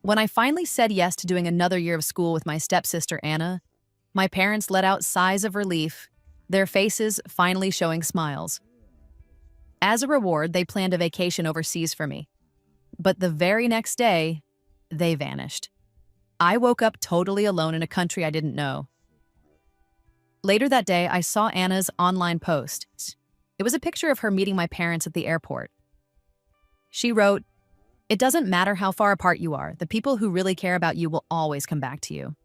When I finally said yes to doing another year of school with my stepsister Anna, my parents let out sighs of relief, their faces finally showing smiles. As a reward, they planned a vacation overseas for me. But the very next day, they vanished. I woke up totally alone in a country I didn't know. Later that day, I saw Anna's online post. It was a picture of her meeting my parents at the airport. She wrote, "It doesn't matter how far apart you are, the people who really care about you will always come back to you."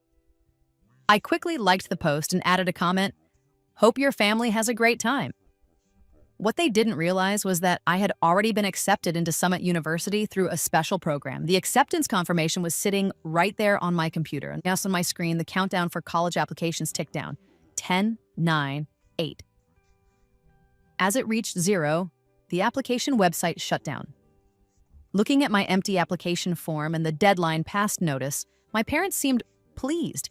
I quickly liked the post and added a comment, "Hope your family has a great time." What they didn't realize was that I had already been accepted into Summit University through a special program. The acceptance confirmation was sitting right there on my computer. And now on my screen, the countdown for college applications ticked down. 10, 9, 8. As it reached 0, the application website shut down. Looking at my empty application form and the deadline passed notice, my parents seemed pleased.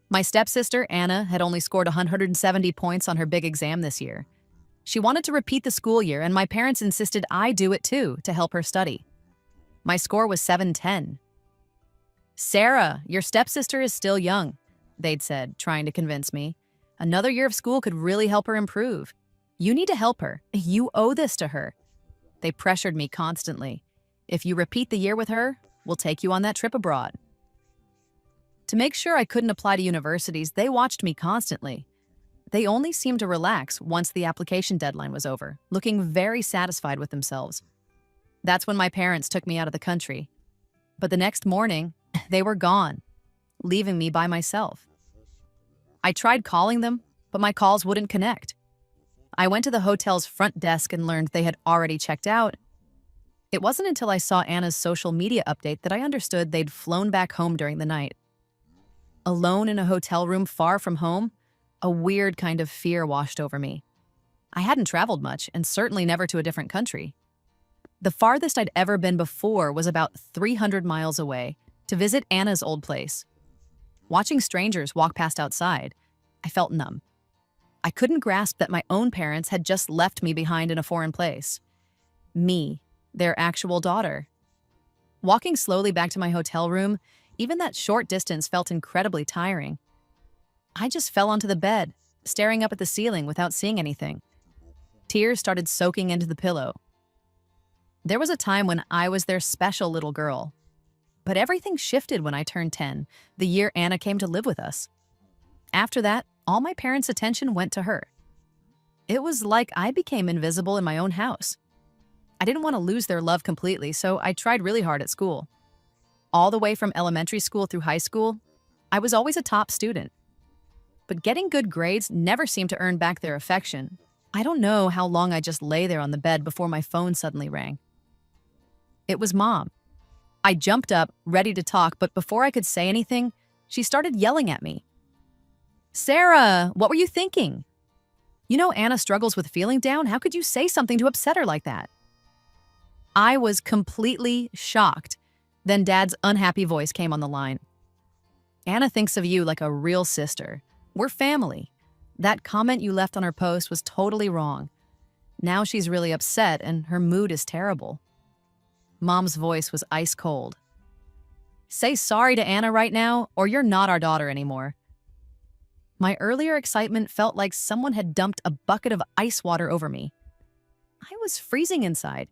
My stepsister, Anna, had only scored 170 points on her big exam this year. She wanted to repeat the school year, and my parents insisted I do it too to help her study. My score was 710. "Sarah, your stepsister is still young," they'd said, trying to convince me. "Another year of school could really help her improve. You need to help her. You owe this to her." They pressured me constantly. "If you repeat the year with her, we'll take you on that trip abroad." To make sure I couldn't apply to universities, they watched me constantly. They only seemed to relax once the application deadline was over, looking very satisfied with themselves. That's when my parents took me out of the country. But the next morning, they were gone, leaving me by myself. I tried calling them, but my calls wouldn't connect. I went to the hotel's front desk and learned they had already checked out. It wasn't until I saw Anna's social media update that I understood they'd flown back home during the night. Alone in a hotel room far from home, a weird kind of fear washed over me. I hadn't traveled much, and certainly never to a different country. The farthest I'd ever been before was about 300 miles away, to visit Anna's old place. Watching strangers walk past outside, I felt numb. I couldn't grasp that my own parents had just left me behind in a foreign place. Me, their actual daughter. Walking slowly back to my hotel room, even that short distance felt incredibly tiring. I just fell onto the bed, staring up at the ceiling without seeing anything. Tears started soaking into the pillow. There was a time when I was their special little girl. But everything shifted when I turned 10, the year Anna came to live with us. After that, all my parents' attention went to her. It was like I became invisible in my own house. I didn't want to lose their love completely, so I tried really hard at school. All the way from elementary school through high school, I was always a top student. But getting good grades never seemed to earn back their affection. I don't know how long I just lay there on the bed before my phone suddenly rang. It was Mom. I jumped up, ready to talk, but before I could say anything, she started yelling at me. "Sarah, what were you thinking? You know Anna struggles with feeling down. How could you say something to upset her like that?" I was completely shocked. Then Dad's unhappy voice came on the line. "Anna thinks of you like a real sister. We're family. That comment you left on her post was totally wrong. Now she's really upset and her mood is terrible." Mom's voice was ice cold. "Say sorry to Anna right now, or you're not our daughter anymore." My earlier excitement felt like someone had dumped a bucket of ice water over me. I was freezing inside.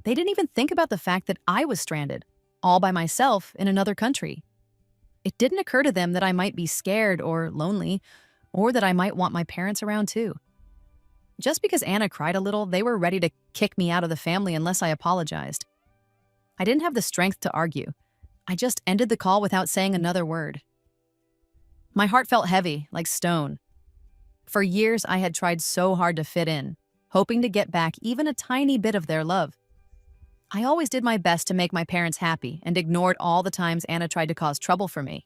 They didn't even think about the fact that I was stranded, all by myself in another country. It didn't occur to them that I might be scared or lonely, or that I might want my parents around too. Just because Anna cried a little, they were ready to kick me out of the family unless I apologized. I didn't have the strength to argue. I just ended the call without saying another word. My heart felt heavy, like stone. For years, I had tried so hard to fit in, hoping to get back even a tiny bit of their love. I always did my best to make my parents happy and ignored all the times Anna tried to cause trouble for me.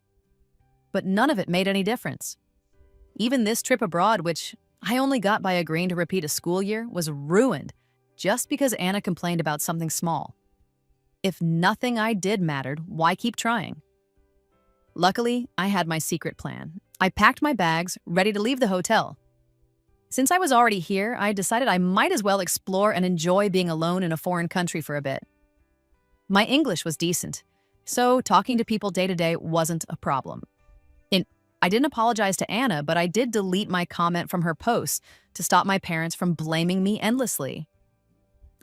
But none of it made any difference. Even this trip abroad, which I only got by agreeing to repeat a school year, was ruined just because Anna complained about something small. If nothing I did mattered, why keep trying? Luckily, I had my secret plan. I packed my bags, ready to leave the hotel. Since I was already here, I decided I might as well explore and enjoy being alone in a foreign country for a bit. My English was decent, So talking to people day to day wasn't a problem. And I didn't apologize to Anna, but I did delete my comment from her post to stop my parents from blaming me endlessly.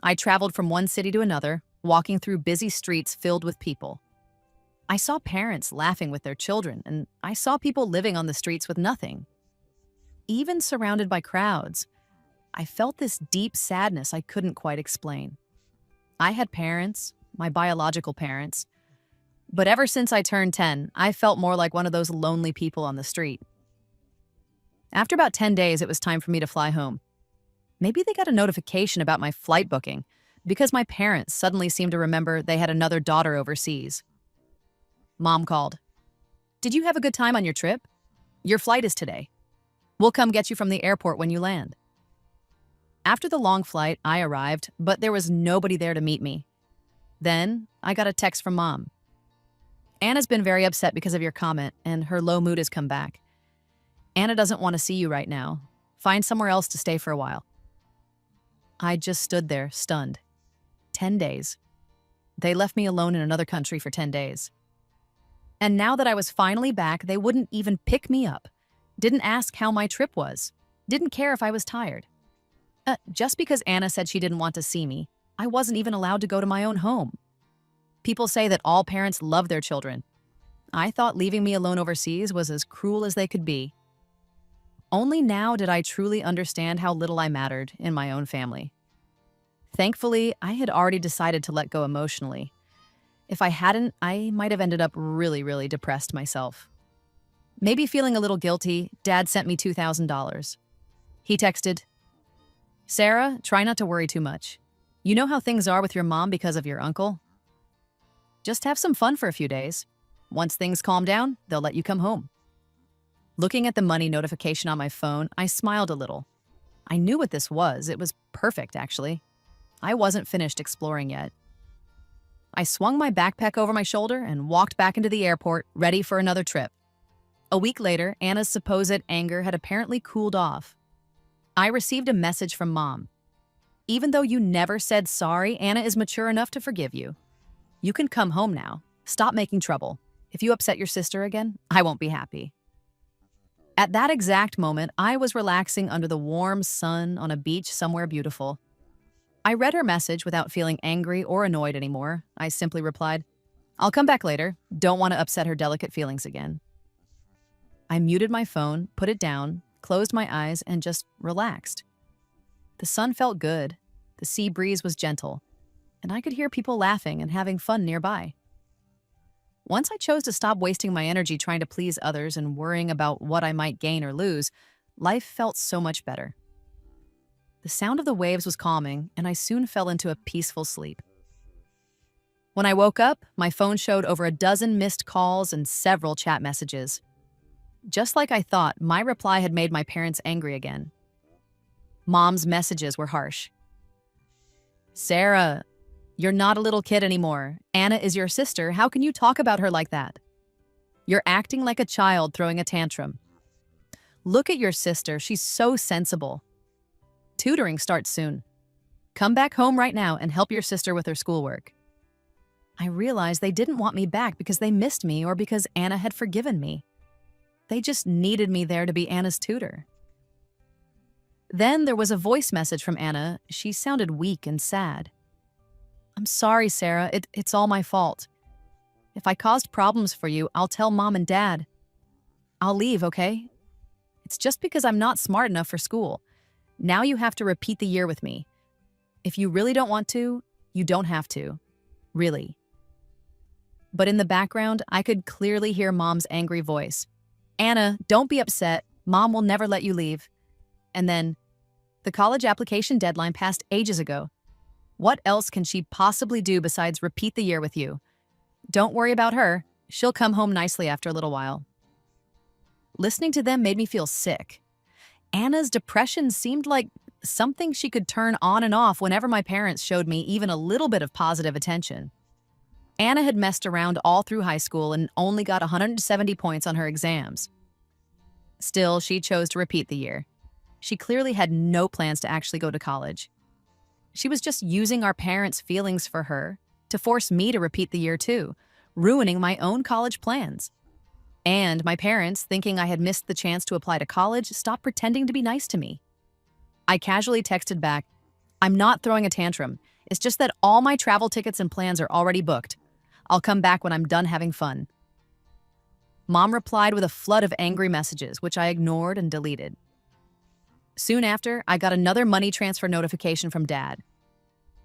I traveled from one city to another, walking through busy streets filled with people. I saw parents laughing with their children, and I saw people living on the streets with nothing. Even surrounded by crowds, I felt this deep sadness I couldn't quite explain. I had parents, my biological parents, but ever since I turned 10, I felt more like one of those lonely people on the street. After about 10 days, it was time for me to fly home. Maybe they got a notification about my flight booking because my parents suddenly seemed to remember they had another daughter overseas. Mom called. "Did you have a good time on your trip? Your flight is today. We'll come get you from the airport when you land." After the long flight, I arrived, but there was nobody there to meet me. Then I got a text from Mom. "Anna's been very upset because of your comment, and her low mood has come back. Anna doesn't want to see you right now. Find somewhere else to stay for a while." I just stood there, stunned. 10 days. They left me alone in another country for 10 days. And now that I was finally back, they wouldn't even pick me up. Didn't ask how my trip was. Didn't care if I was tired. Just because Anna said she didn't want to see me, I wasn't even allowed to go to my own home. People say that all parents love their children. I thought leaving me alone overseas was as cruel as they could be. Only now did I truly understand how little I mattered in my own family. Thankfully, I had already decided to let go emotionally. If I hadn't, I might have ended up really depressed myself. Maybe feeling a little guilty, Dad sent me $2,000. He texted, "Sarah, try not to worry too much. You know how things are with your mom because of your uncle? Just have some fun for a few days. Once things calm down, they'll let you come home." Looking at the money notification on my phone, I smiled a little. I knew what this was. It was perfect, actually. I wasn't finished exploring yet. I swung my backpack over my shoulder and walked back into the airport, ready for another trip. A week later, Anna's supposed anger had apparently cooled off. I received a message from Mom. "Even though you never said sorry, Anna is mature enough to forgive you. You can come home now. Stop making trouble. If you upset your sister again, I won't be happy." At that exact moment, I was relaxing under the warm sun on a beach somewhere beautiful. I read her message without feeling angry or annoyed anymore. I simply replied, "I'll come back later. Don't want to upset her delicate feelings again." I muted my phone, put it down, closed my eyes, and just relaxed. The sun felt good, the sea breeze was gentle, and I could hear people laughing and having fun nearby. Once I chose to stop wasting my energy trying to please others and worrying about what I might gain or lose, life felt so much better. The sound of the waves was calming, and I soon fell into a peaceful sleep. When I woke up, my phone showed over a dozen missed calls and several chat messages. Just like I thought, my reply had made my parents angry again. Mom's messages were harsh. "Sarah, you're not a little kid anymore. Anna is your sister. How can you talk about her like that? You're acting like a child throwing a tantrum. Look at your sister. She's so sensible. Tutoring starts soon. Come back home right now and help your sister with her schoolwork." I realized they didn't want me back because they missed me or because Anna had forgiven me. They just needed me there to be Anna's tutor. Then there was a voice message from Anna. She sounded weak and sad. "I'm sorry, Sarah. It's all my fault. If I caused problems for you, I'll tell Mom and Dad. I'll leave, okay? It's just because I'm not smart enough for school. Now you have to repeat the year with me. If you really don't want to, you don't have to. Really." But in the background, I could clearly hear Mom's angry voice. "Anna, don't be upset. Mom will never let you leave." And then, "The college application deadline passed ages ago. What else can she possibly do besides repeat the year with you? Don't worry about her. She'll come home nicely after a little while." Listening to them made me feel sick. Anna's depression seemed like something she could turn on and off whenever my parents showed me even a little bit of positive attention. Anna had messed around all through high school and only got 170 points on her exams. Still, she chose to repeat the year. She clearly had no plans to actually go to college. She was just using our parents' feelings for her to force me to repeat the year too, ruining my own college plans. And my parents, thinking I had missed the chance to apply to college, stopped pretending to be nice to me. I casually texted back, "I'm not throwing a tantrum. It's just that all my travel tickets and plans are already booked. I'll come back when I'm done having fun." Mom replied with a flood of angry messages, which I ignored and deleted. Soon after, I got another money transfer notification from Dad.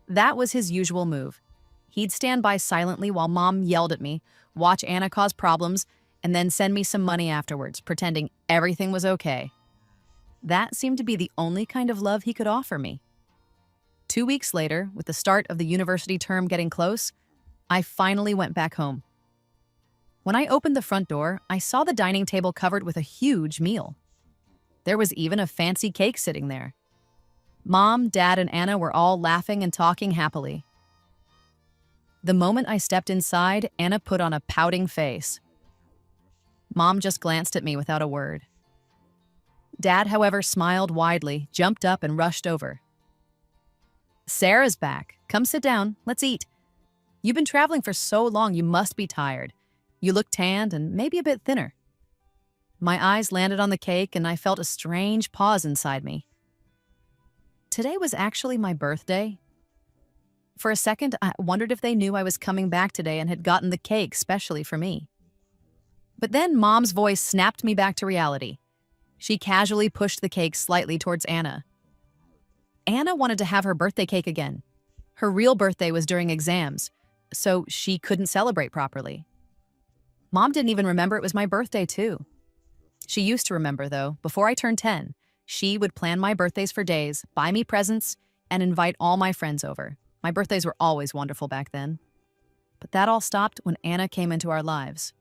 That was his usual move. He'd stand by silently while Mom yelled at me, watch Anna cause problems, and then send me some money afterwards, pretending everything was okay. That seemed to be the only kind of love he could offer me. 2 weeks later, with the start of the university term getting close, I finally went back home. When I opened the front door, I saw the dining table covered with a huge meal. There was even a fancy cake sitting there. Mom, Dad, and Anna were all laughing and talking happily. The moment I stepped inside, Anna put on a pouting face. Mom just glanced at me without a word. Dad, however, smiled widely, jumped up, and rushed over. "Sarah's back. Come sit down. Let's eat. You've been traveling for so long, you must be tired. You look tanned and maybe a bit thinner." My eyes landed on the cake, and I felt a strange pause inside me. Today was actually my birthday. For a second, I wondered if they knew I was coming back today and had gotten the cake specially for me. But then Mom's voice snapped me back to reality. She casually pushed the cake slightly towards Anna. Anna wanted to have her birthday cake again. Her real birthday was during exams, so she couldn't celebrate properly. Mom didn't even remember it was my birthday, too. She used to remember, though. Before I turned 10, she would plan my birthdays for days, buy me presents, and invite all my friends over. My birthdays were always wonderful back then. But that all stopped when Anna came into our lives.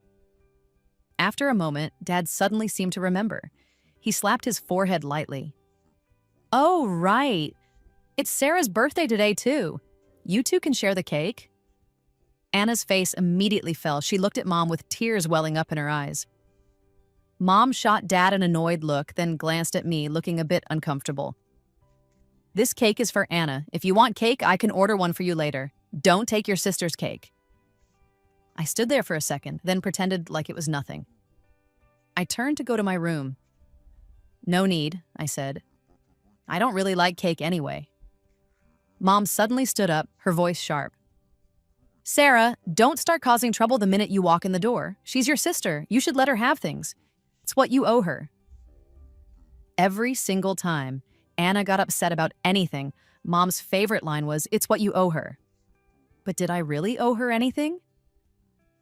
After a moment, Dad suddenly seemed to remember. He slapped his forehead lightly. "Oh, right. It's Sarah's birthday today, too. You two can share the cake." Anna's face immediately fell. She looked at Mom with tears welling up in her eyes. Mom shot Dad an annoyed look, then glanced at me, looking a bit uncomfortable. "This cake is for Anna. If you want cake, I can order one for you later. Don't take your sister's cake." I stood there for a second, then pretended like it was nothing. I turned to go to my room. "No need," I said. "I don't really like cake anyway." Mom suddenly stood up, her voice sharp. "Sarah, don't start causing trouble the minute you walk in the door. She's your sister. You should let her have things. It's what you owe her." Every single time Anna got upset about anything, Mom's favorite line was, "It's what you owe her." But did I really owe her anything?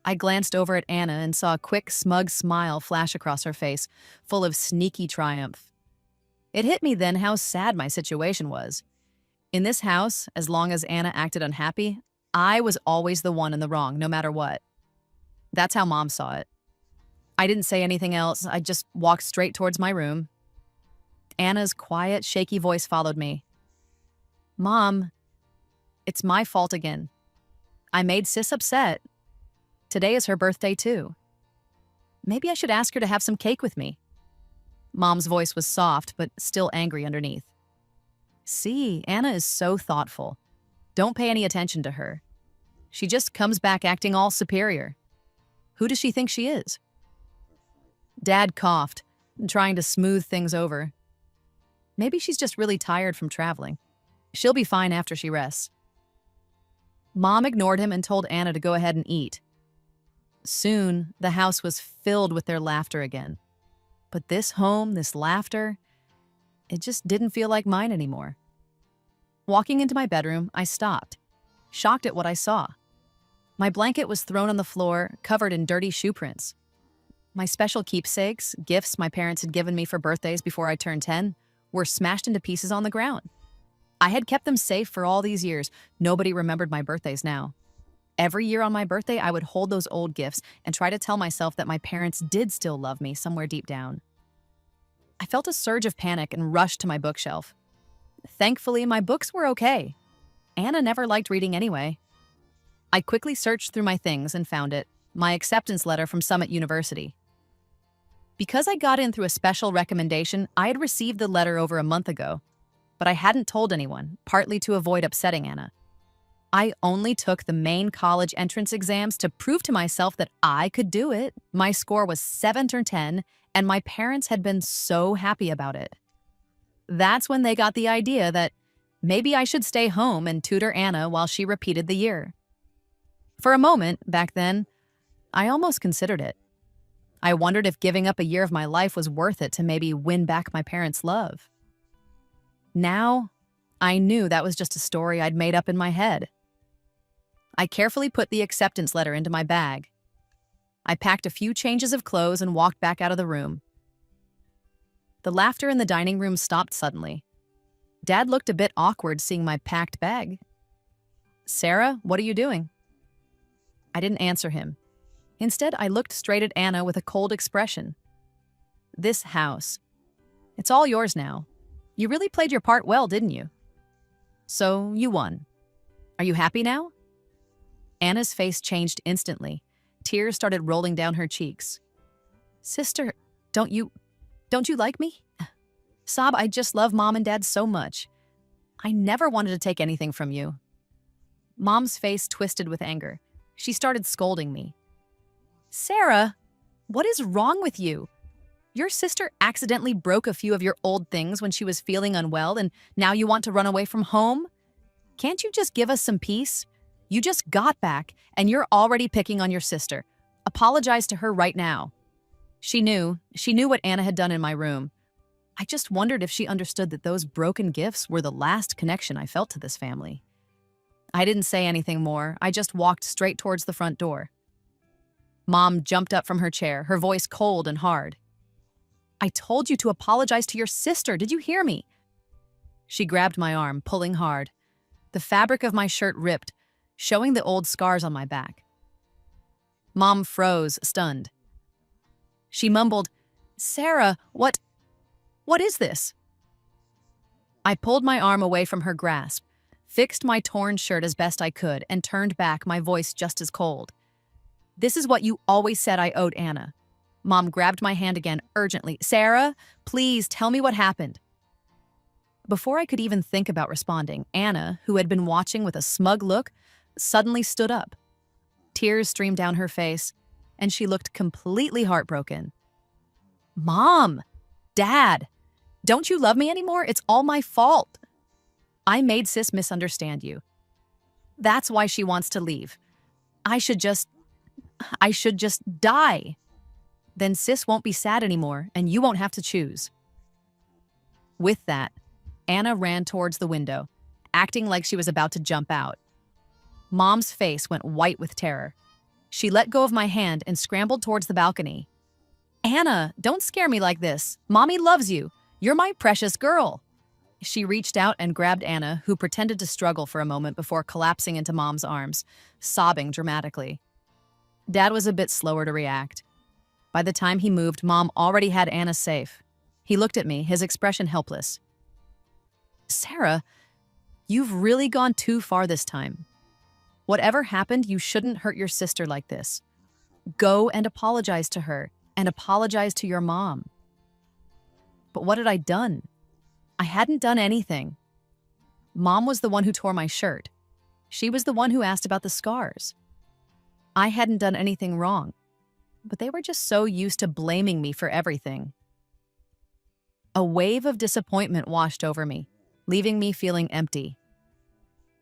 I glanced over at Anna and saw a quick, smug smile flash across her face, full of sneaky triumph. It hit me then how sad my situation was. In this house, as long as Anna acted unhappy, I was always the one in the wrong, no matter what. That's how Mom saw it. I didn't say anything else. I just walked straight towards my room. Anna's quiet, shaky voice followed me. "Mom, it's my fault again. I made Sis upset. Today is her birthday, too. Maybe I should ask her to have some cake with me." Mom's voice was soft, but still angry underneath. "See, Anna is so thoughtful. Don't pay any attention to her. She just comes back acting all superior. Who does she think she is?" Dad coughed, trying to smooth things over. "Maybe she's just really tired from traveling. She'll be fine after she rests." Mom ignored him and told Anna to go ahead and eat. Soon, the house was filled with their laughter again. But this home, this laughter, it just didn't feel like mine anymore. Walking into my bedroom, I stopped, shocked at what I saw. My blanket was thrown on the floor, covered in dirty shoe prints. My special keepsakes, gifts my parents had given me for birthdays before I turned 10, were smashed into pieces on the ground. I had kept them safe for all these years. Nobody remembered my birthdays now. Every year on my birthday, I would hold those old gifts and try to tell myself that my parents did still love me somewhere deep down. I felt a surge of panic and rushed to my bookshelf. Thankfully, my books were okay. Anna never liked reading anyway. I quickly searched through my things and found it, my acceptance letter from Summit University. Because I got in through a special recommendation, I had received the letter over a month ago, but I hadn't told anyone, partly to avoid upsetting Anna. I only took the main college entrance exams to prove to myself that I could do it. My score was 7 or 10, and my parents had been so happy about it. That's when they got the idea that maybe I should stay home and tutor Anna while she repeated the year. For a moment, back then, I almost considered it. I wondered if giving up a year of my life was worth it to maybe win back my parents' love. Now, I knew that was just a story I'd made up in my head. I carefully put the acceptance letter into my bag. I packed a few changes of clothes and walked back out of the room. The laughter in the dining room stopped suddenly. Dad looked a bit awkward seeing my packed bag. "Sarah, what are you doing?" I didn't answer him. Instead, I looked straight at Anna with a cold expression. "This house. It's all yours now. You really played your part well, didn't you? So, you won. Are you happy now?" Anna's face changed instantly. Tears started rolling down her cheeks. "Sister, don't you like me?" "Sob, I just love Mom and Dad so much. I never wanted to take anything from you." Mom's face twisted with anger. She started scolding me. "Sarah, what is wrong with you? Your sister accidentally broke a few of your old things when she was feeling unwell, and now you want to run away from home? Can't you just give us some peace? You just got back, and you're already picking on your sister. Apologize to her right now." She knew what Anna had done in my room. I just wondered if she understood that those broken gifts were the last connection I felt to this family. I didn't say anything more. I just walked straight towards the front door. Mom jumped up from her chair, her voice cold and hard. "I told you to apologize to your sister. Did you hear me?" She grabbed my arm, pulling hard. The fabric of my shirt ripped, showing the old scars on my back. Mom froze, stunned. She mumbled, "Sarah, what is this?" I pulled my arm away from her grasp, fixed my torn shirt as best I could, and turned back, my voice just as cold. "This is what you always said I owed Anna." Mom grabbed my hand again urgently. "Sarah, please tell me what happened." Before I could even think about responding, Anna, who had been watching with a smug look, suddenly stood up. Tears streamed down her face, and she looked completely heartbroken. "Mom! Dad! Don't you love me anymore? It's all my fault. I made Sis misunderstand you. That's why she wants to leave. I should just die. Then Sis won't be sad anymore, and you won't have to choose." With that, Anna ran towards the window, acting like she was about to jump out. Mom's face went white with terror. She let go of my hand and scrambled towards the balcony. "Anna, don't scare me like this. Mommy loves you. You're my precious girl." She reached out and grabbed Anna, who pretended to struggle for a moment before collapsing into Mom's arms, sobbing dramatically. Dad was a bit slower to react. By the time he moved, Mom already had Anna safe. He looked at me, his expression helpless. "Sarah, you've really gone too far this time. Whatever happened, you shouldn't hurt your sister like this. Go and apologize to her, and apologize to your mom." But what had I done? I hadn't done anything. Mom was the one who tore my shirt. She was the one who asked about the scars. I hadn't done anything wrong, but they were just so used to blaming me for everything. A wave of disappointment washed over me, leaving me feeling empty.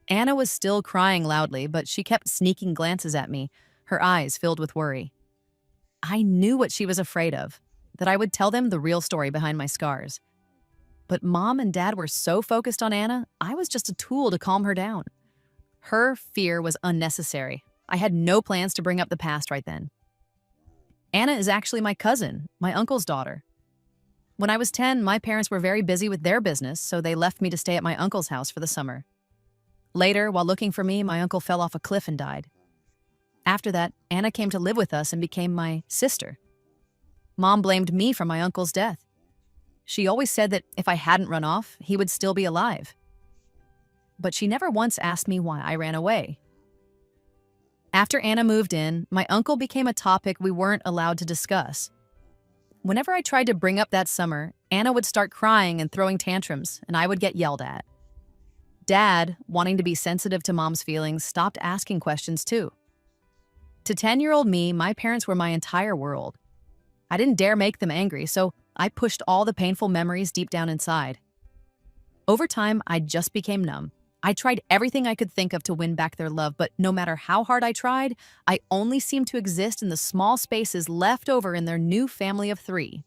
Anna was still crying loudly, but she kept sneaking glances at me, her eyes filled with worry. I knew what she was afraid of, that I would tell them the real story behind my scars. But Mom and Dad were so focused on Anna, I was just a tool to calm her down. Her fear was unnecessary. I had no plans to bring up the past right then. Anna is actually my cousin, my uncle's daughter. When I was 10, my parents were very busy with their business, so they left me to stay at my uncle's house for the summer. Later, while looking for me, my uncle fell off a cliff and died. After that, Anna came to live with us and became my sister. Mom blamed me for my uncle's death. She always said that if I hadn't run off, he would still be alive. But she never once asked me why I ran away. After Anna moved in, my uncle became a topic we weren't allowed to discuss. Whenever I tried to bring up that summer, Anna would start crying and throwing tantrums, and I would get yelled at. Dad, wanting to be sensitive to Mom's feelings, stopped asking questions too. To 10-year-old me, my parents were my entire world. I didn't dare make them angry, so I pushed all the painful memories deep down inside. Over time, I just became numb. I tried everything I could think of to win back their love, but no matter how hard I tried, I only seemed to exist in the small spaces left over in their new family of 3.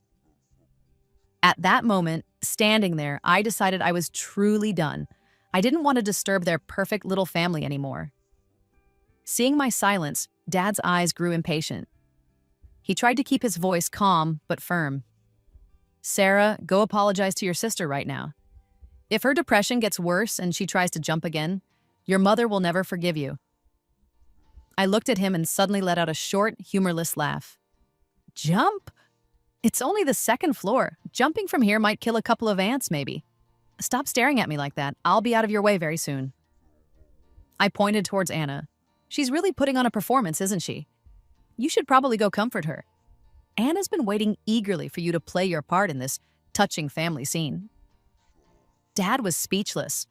At that moment, standing there, I decided I was truly done. I didn't want to disturb their perfect little family anymore. Seeing my silence, Dad's eyes grew impatient. He tried to keep his voice calm but firm. "Sarah, go apologize to your sister right now. If her depression gets worse and she tries to jump again, your mother will never forgive you." I looked at him and suddenly let out a short, humorless laugh. "Jump? It's only the 2nd floor. Jumping from here might kill a couple of ants, maybe. Stop staring at me like that. I'll be out of your way very soon." I pointed towards Anna. "She's really putting on a performance, isn't she? You should probably go comfort her. Anna's been waiting eagerly for you to play your part in this touching family scene." Dad was speechless.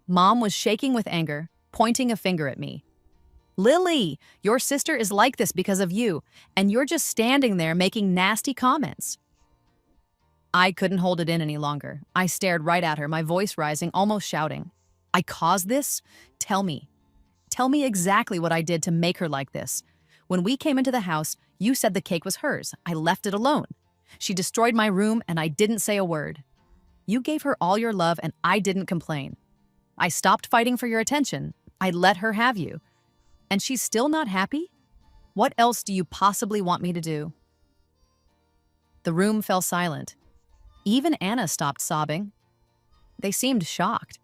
Mom was shaking with anger, pointing a finger at me. "Lily, your sister is like this because of you, and you're just standing there making nasty comments." I couldn't hold it in any longer. I stared right at her, my voice rising, almost shouting. "I caused this? Tell me. Tell me exactly what I did to make her like this. When we came into the house, you said the cake was hers. I left it alone. She destroyed my room, and I didn't say a word. You gave her all your love, and I didn't complain. I stopped fighting for your attention. I let her have you. And she's still not happy? What else do you possibly want me to do?" The room fell silent. Even Anna stopped sobbing. They seemed shocked.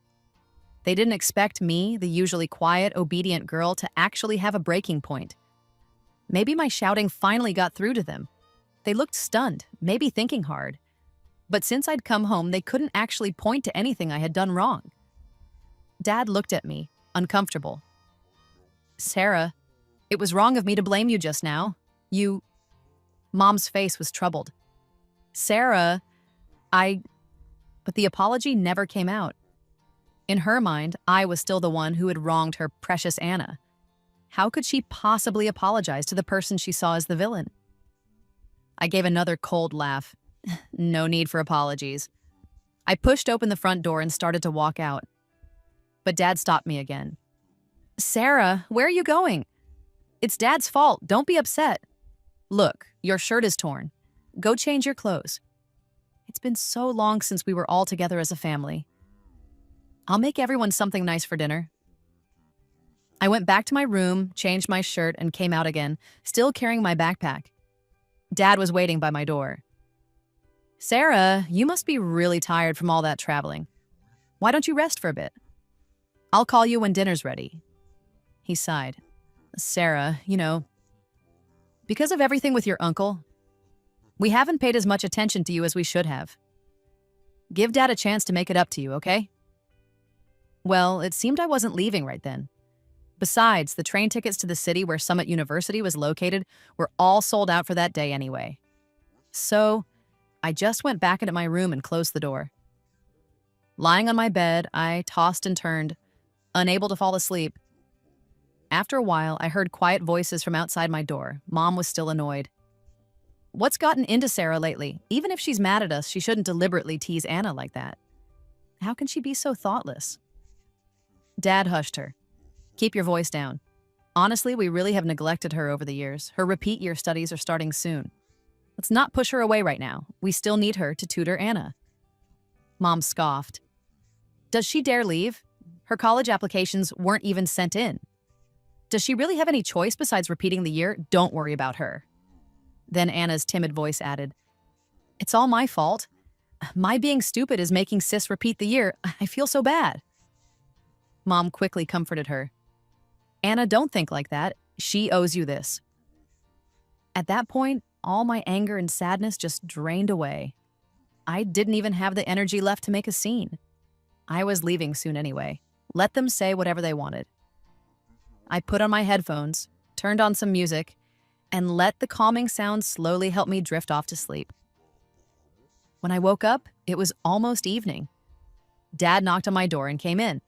They didn't expect me, the usually quiet, obedient girl, to actually have a breaking point. Maybe my shouting finally got through to them. They looked stunned, maybe thinking hard. But since I'd come home, they couldn't actually point to anything I had done wrong. Dad looked at me, uncomfortable. "Sarah, it was wrong of me to blame you just now. Mom's face was troubled. "Sarah, But the apology never came out. In her mind, I was still the one who had wronged her precious Anna. How could she possibly apologize to the person she saw as the villain? I gave another cold laugh. No need for apologies. I pushed open the front door and started to walk out. But Dad stopped me again. "Sarah, where are you going? It's Dad's fault. Don't be upset. Look, your shirt is torn. Go change your clothes. It's been so long since we were all together as a family. I'll make everyone something nice for dinner." I went back to my room, changed my shirt, and came out again, still carrying my backpack. Dad was waiting by my door. "Sarah, you must be really tired from all that traveling. Why don't you rest for a bit? I'll call you when dinner's ready." He sighed. "Sarah, because of everything with your uncle, we haven't paid as much attention to you as we should have. Give Dad a chance to make it up to you, okay?" Well, it seemed I wasn't leaving right then. Besides, the train tickets to the city where Summit University was located were all sold out for that day anyway. So, I just went back into my room and closed the door. Lying on my bed, I tossed and turned, unable to fall asleep. After a while, I heard quiet voices from outside my door. Mom was still annoyed. "What's gotten into Sarah lately? Even if she's mad at us, she shouldn't deliberately tease Anna like that. How can she be so thoughtless?" Dad hushed her. "Keep your voice down. Honestly, we really have neglected her over the years. Her repeat year studies are starting soon. Let's not push her away right now. We still need her to tutor Anna." Mom scoffed. "Does she dare leave? Her college applications weren't even sent in. Does she really have any choice besides repeating the year? Don't worry about her." Then Anna's timid voice added, "It's all my fault. My being stupid is making Sis repeat the year. I feel so bad." Mom quickly comforted her. "Anna, don't think like that. She owes you this." At that point, all my anger and sadness just drained away. I didn't even have the energy left to make a scene. I was leaving soon anyway. Let them say whatever they wanted. I put on my headphones, turned on some music, and let the calming sounds slowly help me drift off to sleep. When I woke up, it was almost evening. Dad knocked on my door and came in.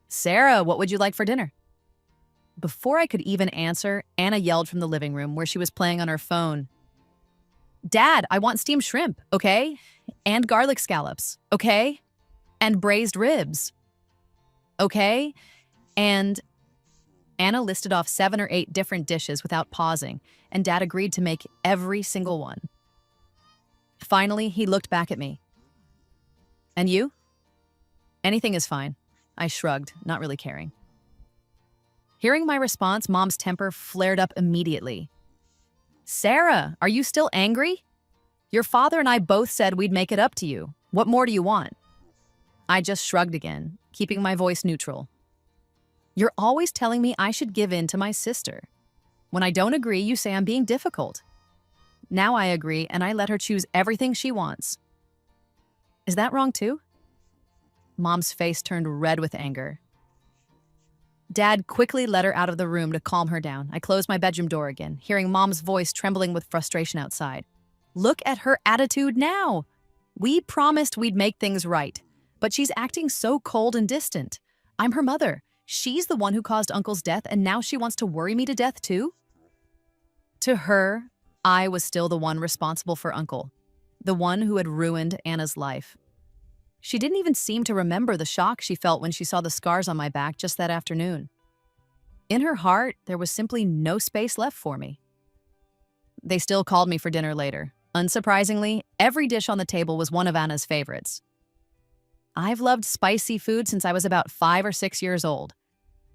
"Sarah, what would you like for dinner?" Before I could even answer, Anna yelled from the living room where she was playing on her phone. "Dad, I want steamed shrimp, okay? And garlic scallops, okay? And braised ribs, okay?" And Anna listed off 7 or 8 different dishes without pausing, and Dad agreed to make every single one. Finally, he looked back at me. "And you?" "Anything is fine." I shrugged, not really caring. Hearing my response, Mom's temper flared up immediately. "Sarah, are you still angry? Your father and I both said we'd make it up to you. What more do you want?" I just shrugged again, keeping my voice neutral. "You're always telling me I should give in to my sister. When I don't agree, you say I'm being difficult. Now I agree, and I let her choose everything she wants. Is that wrong too?" Mom's face turned red with anger. Dad quickly led her out of the room to calm her down. I closed my bedroom door again, hearing Mom's voice trembling with frustration outside. Look at her attitude now. We promised we'd make things right, but she's acting so cold and distant. I'm her mother. She's the one who caused Uncle's death, and now she wants to worry me to death too? To her, I was still the one responsible for Uncle, the one who had ruined Anna's life. She didn't even seem to remember the shock she felt when she saw the scars on my back just that afternoon. In her heart, there was simply no space left for me. They still called me for dinner later. Unsurprisingly, every dish on the table was one of Anna's favorites. I've loved spicy food since I was about 5 or 6 years old.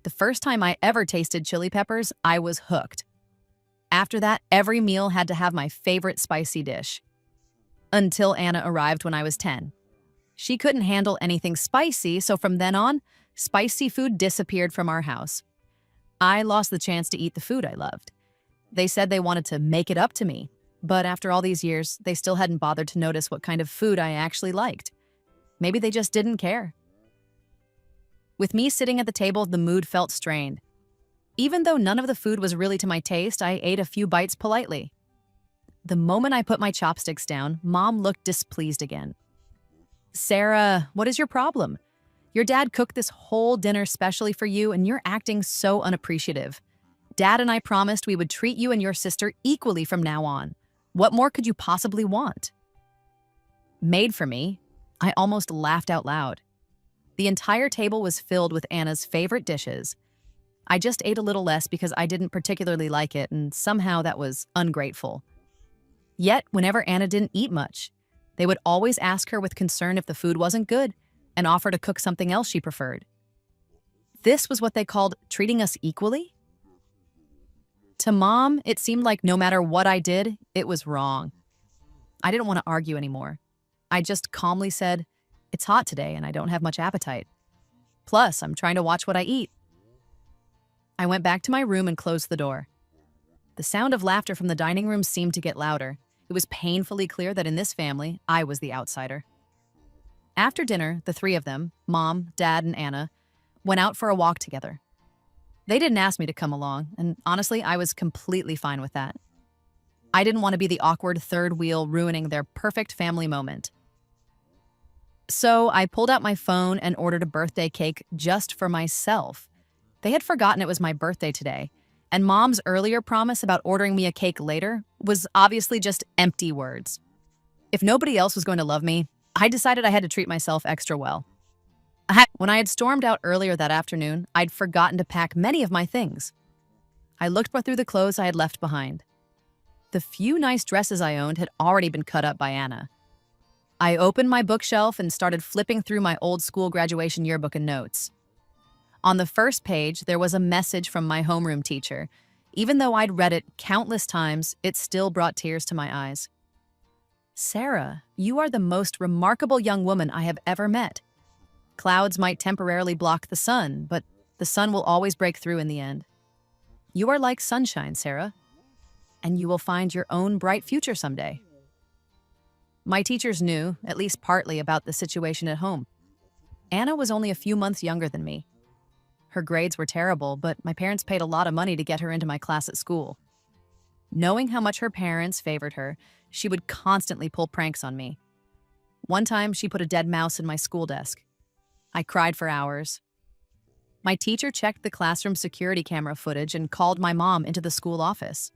The first time I ever tasted chili peppers, I was hooked. After that, every meal had to have my favorite spicy dish. Until Anna arrived when I was 10. She couldn't handle anything spicy, so from then on, spicy food disappeared from our house. I lost the chance to eat the food I loved. They said they wanted to make it up to me, but after all these years, they still hadn't bothered to notice what kind of food I actually liked. Maybe they just didn't care. With me sitting at the table, the mood felt strained. Even though none of the food was really to my taste, I ate a few bites politely. The moment I put my chopsticks down, Mom looked displeased again. "Sarah, what is your problem? Your dad cooked this whole dinner specially for you, and you're acting so unappreciative. Dad and I promised we would treat you and your sister equally from now on. What more could you possibly want?" Made for me, I almost laughed out loud. The entire table was filled with Anna's favorite dishes. I just ate a little less because I didn't particularly like it, and somehow that was ungrateful. Yet, whenever Anna didn't eat much, they would always ask her with concern if the food wasn't good and offer to cook something else she preferred. This was what they called treating us equally? To Mom, it seemed like no matter what I did, it was wrong. I didn't want to argue anymore. I just calmly said, "It's hot today and I don't have much appetite. Plus, I'm trying to watch what I eat." I went back to my room and closed the door. The sound of laughter from the dining room seemed to get louder. It was painfully clear that in this family, I was the outsider. After dinner, the 3 of them, Mom, Dad, and Anna, went out for a walk together. They didn't ask me to come along, and honestly, I was completely fine with that. I didn't want to be the awkward third wheel ruining their perfect family moment. So I pulled out my phone and ordered a birthday cake just for myself. They had forgotten it was my birthday today, and Mom's earlier promise about ordering me a cake later was obviously just empty words. If nobody else was going to love me, I decided I had to treat myself extra well. When I had stormed out earlier that afternoon, I'd forgotten to pack many of my things. I looked through the clothes I had left behind. The few nice dresses I owned had already been cut up by Anna. I opened my bookshelf and started flipping through my old school graduation yearbook and notes. On the first page, there was a message from my homeroom teacher. Even though I'd read it countless times, it still brought tears to my eyes. "Sarah, you are the most remarkable young woman I have ever met. Clouds might temporarily block the sun, but the sun will always break through in the end. You are like sunshine, Sarah, and you will find your own bright future someday." My teachers knew, at least partly, about the situation at home. Anna was only a few months younger than me. Her grades were terrible, but my parents paid a lot of money to get her into my class at school. Knowing how much her parents favored her, she would constantly pull pranks on me. One time, she put a dead mouse in my school desk. I cried for hours. My teacher checked the classroom security camera footage and called my mom into the school office.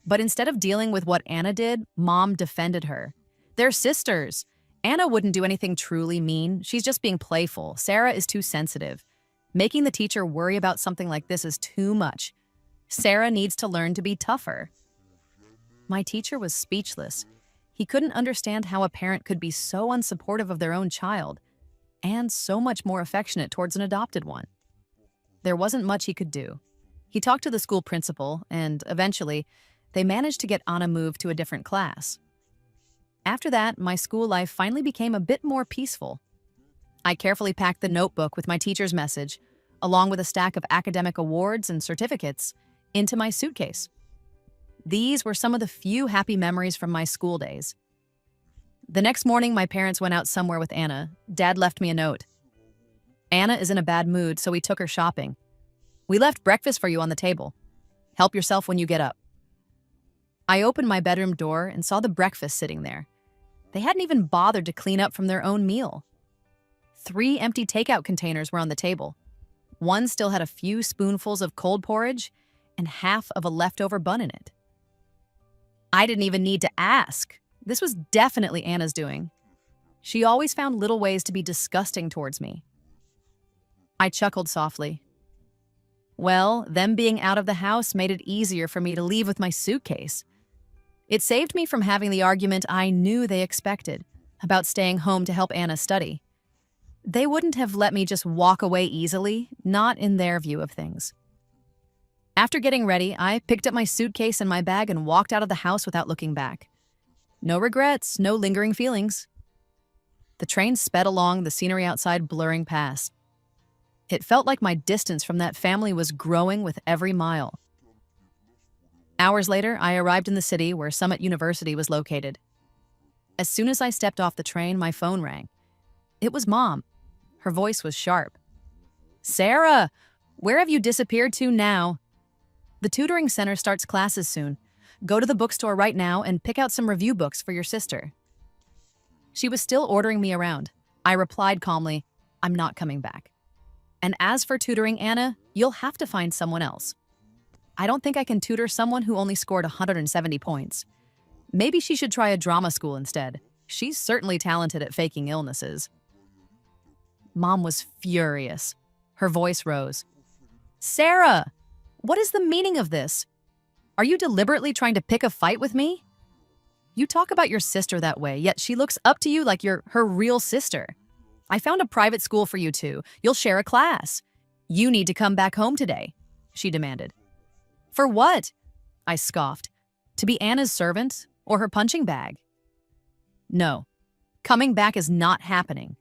But instead of dealing with what Anna did, Mom defended her. They're sisters. Anna wouldn't do anything truly mean. She's just being playful. Sarah is too sensitive. Making the teacher worry about something like this is too much. Sarah needs to learn to be tougher. My teacher was speechless. He couldn't understand how a parent could be so unsupportive of their own child and so much more affectionate towards an adopted one. There wasn't much he could do. He talked to the school principal, and eventually, they managed to get Anna moved to a different class. After that, my school life finally became a bit more peaceful. I carefully packed the notebook with my teacher's message, along with a stack of academic awards and certificates, into my suitcase. These were some of the few happy memories from my school days. The next morning, my parents went out somewhere with Anna. Dad left me a note. Anna is in a bad mood, so we took her shopping. We left breakfast for you on the table. Help yourself when you get up. I opened my bedroom door and saw the breakfast sitting there. They hadn't even bothered to clean up from their own meal. 3 empty takeout containers were on the table. One still had a few spoonfuls of cold porridge and half of a leftover bun in it. I didn't even need to ask. This was definitely Anna's doing. She always found little ways to be disgusting towards me. I chuckled softly. Well, them being out of the house made it easier for me to leave with my suitcase. It saved me from having the argument I knew they expected about staying home to help Anna study. They wouldn't have let me just walk away easily, not in their view of things. After getting ready, I picked up my suitcase and my bag and walked out of the house without looking back. No regrets, no lingering feelings. The train sped along, the scenery outside blurring past. It felt like my distance from that family was growing with every mile. Hours later, I arrived in the city where Summit University was located. As soon as I stepped off the train, my phone rang. It was Mom. Her voice was sharp. "Sarah, where have you disappeared to now? The tutoring center starts classes soon. Go to the bookstore right now and pick out some review books for your sister." She was still ordering me around. I replied calmly, "I'm not coming back. And as for tutoring Anna, you'll have to find someone else. I don't think I can tutor someone who only scored 170 points. Maybe she should try a drama school instead. She's certainly talented at faking illnesses." Mom was furious. Her voice rose. "Sarah, what is the meaning of this? Are you deliberately trying to pick a fight with me? You talk about your sister that way, yet she looks up to you like you're her real sister. I found a private school for you two. You'll share a class. You need to come back home today," she demanded. "For what?" I scoffed. "To be Anna's servant or her punching bag?" "No, coming back is not happening."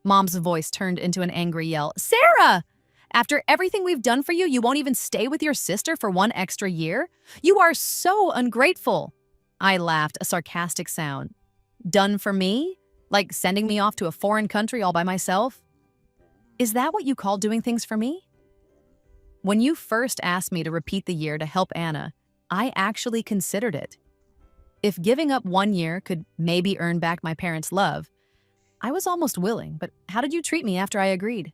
Mom's voice turned into an angry yell. "Sarah! After everything we've done for you, you won't even stay with your sister for 1 extra year? You are so ungrateful." I laughed, a sarcastic sound. "Done for me? Like sending me off to a foreign country all by myself? Is that what you call doing things for me? When you first asked me to repeat the year to help Anna, I actually considered it. If giving up 1 year could maybe earn back my parents' love, I was almost willing, but how did you treat me after I agreed?"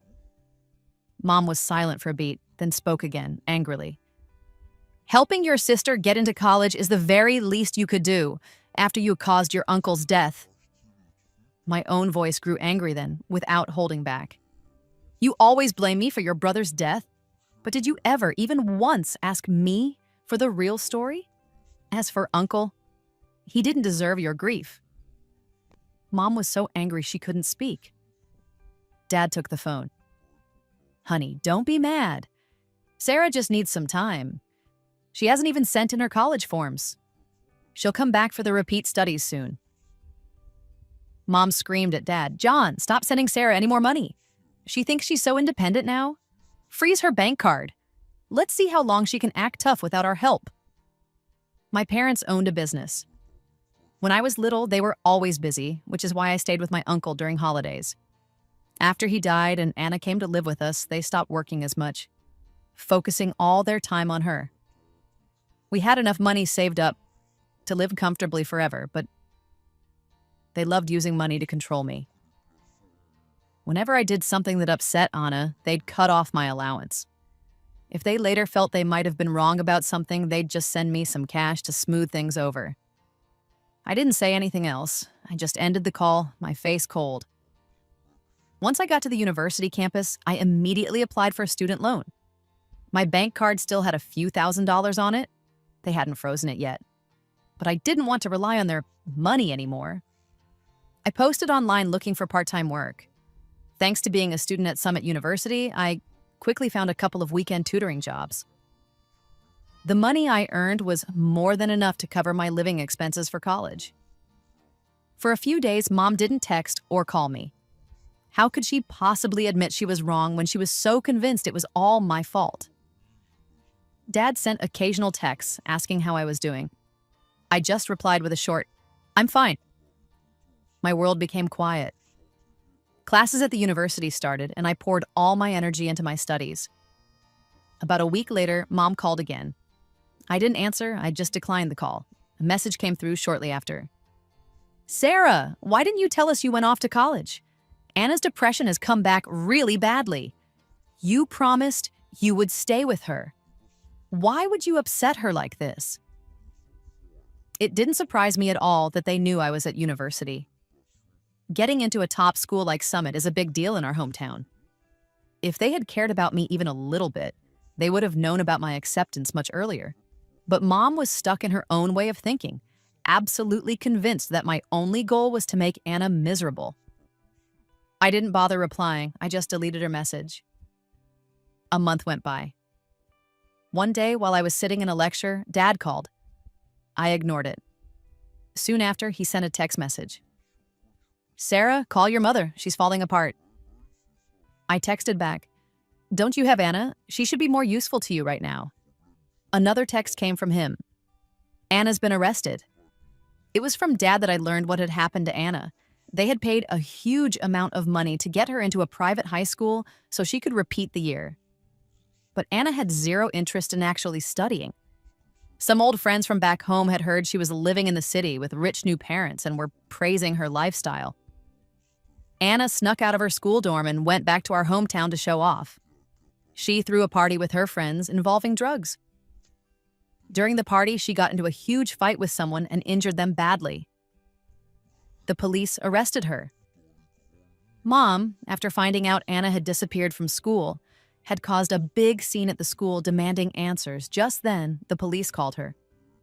Mom was silent for a beat, then spoke again, angrily. "Helping your sister get into college is the very least you could do after you caused your uncle's death." My own voice grew angry then, without holding back. "You always blame me for your brother's death, but did you ever, even once, ask me for the real story? As for Uncle, he didn't deserve your grief." Mom was so angry she couldn't speak. Dad took the phone. "Honey, don't be mad. Sarah just needs some time. She hasn't even sent in her college forms. She'll come back for the repeat studies soon." Mom screamed at Dad, "John, stop sending Sarah any more money. She thinks she's so independent now. Freeze her bank card. Let's see how long she can act tough without our help." My parents owned a business. When I was little, they were always busy, which is why I stayed with my uncle during holidays. After he died and Anna came to live with us, they stopped working as much, focusing all their time on her. We had enough money saved up to live comfortably forever, but they loved using money to control me. Whenever I did something that upset Anna, they'd cut off my allowance. If they later felt they might have been wrong about something, they'd just send me some cash to smooth things over. I didn't say anything else. I just ended the call, my face cold. Once I got to the university campus, I immediately applied for a student loan. My bank card still had a few $1,000s on it. They hadn't frozen it yet. But I didn't want to rely on their money anymore. I posted online looking for part-time work. Thanks to being a student at Summit University, I quickly found a couple of weekend tutoring jobs. The money I earned was more than enough to cover my living expenses for college. For a few days, Mom didn't text or call me. How could she possibly admit she was wrong when she was so convinced it was all my fault? Dad sent occasional texts asking how I was doing. I just replied with a short, "I'm fine." My world became quiet. Classes at the university started, and I poured all my energy into my studies. About a week later, Mom called again. I didn't answer, I just declined the call. A message came through shortly after. "Sarah, why didn't you tell us you went off to college? Anna's depression has come back really badly. You promised you would stay with her. Why would you upset her like this?" It didn't surprise me at all that they knew I was at university. Getting into a top school like Summit is a big deal in our hometown. If they had cared about me even a little bit, they would have known about my acceptance much earlier. But Mom was stuck in her own way of thinking, absolutely convinced that my only goal was to make Anna miserable. I didn't bother replying, I just deleted her message. A month went by. One day, while I was sitting in a lecture, Dad called. I ignored it. Soon after, he sent a text message. "Sarah, call your mother. She's falling apart." I texted back, "Don't you have Anna? She should be more useful to you right now." Another text came from him. "Anna's been arrested." It was from Dad that I learned what had happened to Anna. They had paid a huge amount of money to get her into a private high school so she could repeat the year. But Anna had zero interest in actually studying. Some old friends from back home had heard she was living in the city with rich new parents and were praising her lifestyle. Anna snuck out of her school dorm and went back to our hometown to show off. She threw a party with her friends involving drugs. During the party, she got into a huge fight with someone and injured them badly. The police arrested her. Mom, after finding out Anna had disappeared from school, had caused a big scene at the school demanding answers. Just then, the police called her.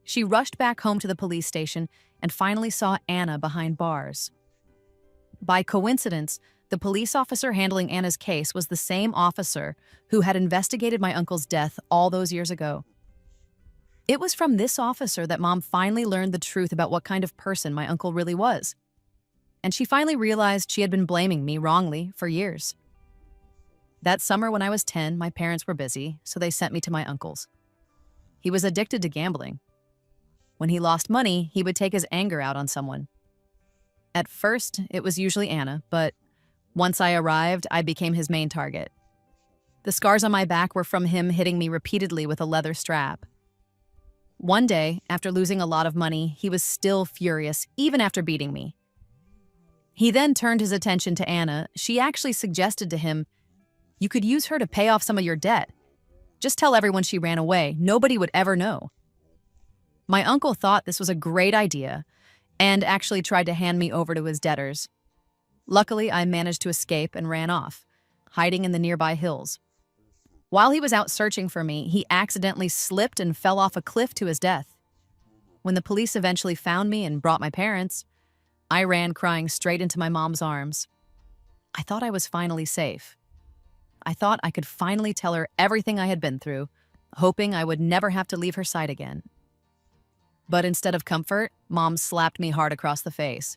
She rushed back home to the police station and finally saw Anna behind bars. By coincidence, the police officer handling Anna's case was the same officer who had investigated my uncle's death all those years ago. It was from this officer that Mom finally learned the truth about what kind of person my uncle really was. And she finally realized she had been blaming me wrongly for years. That summer when I was 10, my parents were busy, so they sent me to my uncle's. He was addicted to gambling. When he lost money, he would take his anger out on someone. At first, it was usually Anna, but once I arrived, I became his main target. The scars on my back were from him hitting me repeatedly with a leather strap. One day, after losing a lot of money, he was still furious, even after beating me. He then turned his attention to Anna. She actually suggested to him, "You could use her to pay off some of your debt. Just tell everyone she ran away. Nobody would ever know." My uncle thought this was a great idea and actually tried to hand me over to his debtors. Luckily, I managed to escape and ran off, hiding in the nearby hills. While he was out searching for me, he accidentally slipped and fell off a cliff to his death. When the police eventually found me and brought my parents, I ran crying straight into my mom's arms. I thought I was finally safe. I thought I could finally tell her everything I had been through, hoping I would never have to leave her side again. But instead of comfort, Mom slapped me hard across the face.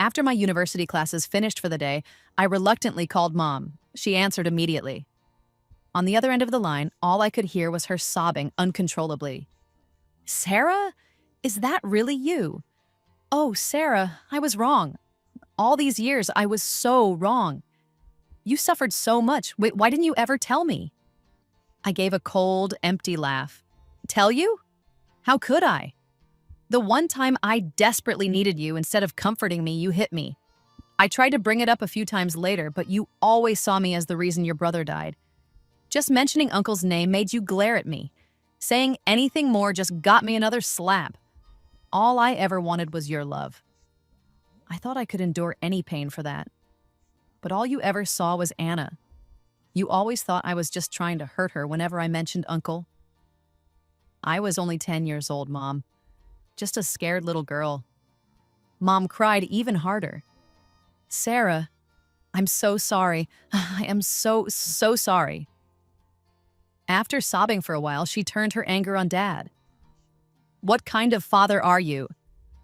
After my university classes finished for the day, I reluctantly called Mom. She answered immediately. On the other end of the line, all I could hear was her sobbing uncontrollably. "Sarah? Is that really you? Oh, Sarah, I was wrong. All these years, I was so wrong. You suffered so much. Why didn't you ever tell me?" I gave a cold, empty laugh. "Tell you? How could I? The one time I desperately needed you, instead of comforting me, you hit me. I tried to bring it up a few times later, but you always saw me as the reason your brother died. Just mentioning Uncle's name made you glare at me. Saying anything more just got me another slap. All I ever wanted was your love. I thought I could endure any pain for that. But all you ever saw was Anna. You always thought I was just trying to hurt her whenever I mentioned Uncle. I was only 10 years old, Mom. Just a scared little girl. Mom cried even harder. Sarah, I'm so sorry. I am so sorry. After sobbing for a while, she turned her anger on Dad. What kind of father are you?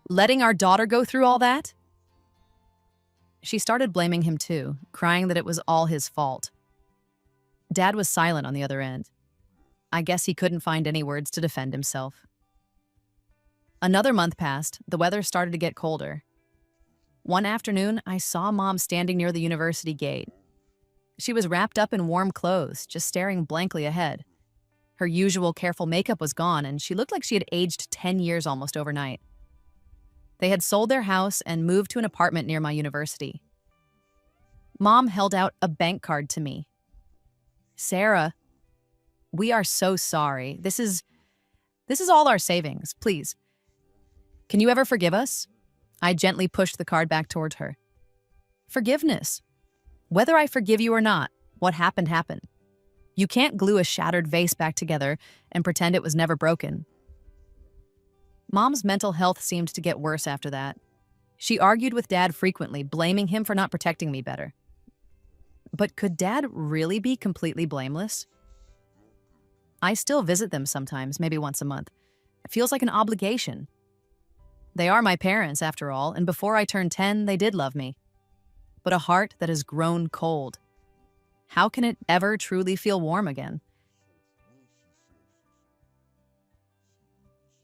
Letting our daughter go through all that? She started blaming him too, crying that it was all his fault. Dad was silent on the other end. I guess he couldn't find any words to defend himself. Another month passed. The weather started to get colder. One afternoon, I saw Mom standing near the university gate. She was wrapped up in warm clothes, just staring blankly ahead. Her usual careful makeup was gone, and she looked like she had aged 10 years almost overnight. They had sold their house and moved to an apartment near my university. Mom held out a bank card to me. Sarah, we are so sorry. This is all our savings, please. Can you ever forgive us? I gently pushed the card back toward her. Forgiveness. Whether I forgive you or not, what happened happened. You can't glue a shattered vase back together and pretend it was never broken. Mom's mental health seemed to get worse after that. She argued with Dad frequently, blaming him for not protecting me better. But could Dad really be completely blameless? I still visit them sometimes, maybe once a month. It feels like an obligation. They are my parents, after all, and before I turned 10, they did love me. But a heart that has grown cold, how can it ever truly feel warm again?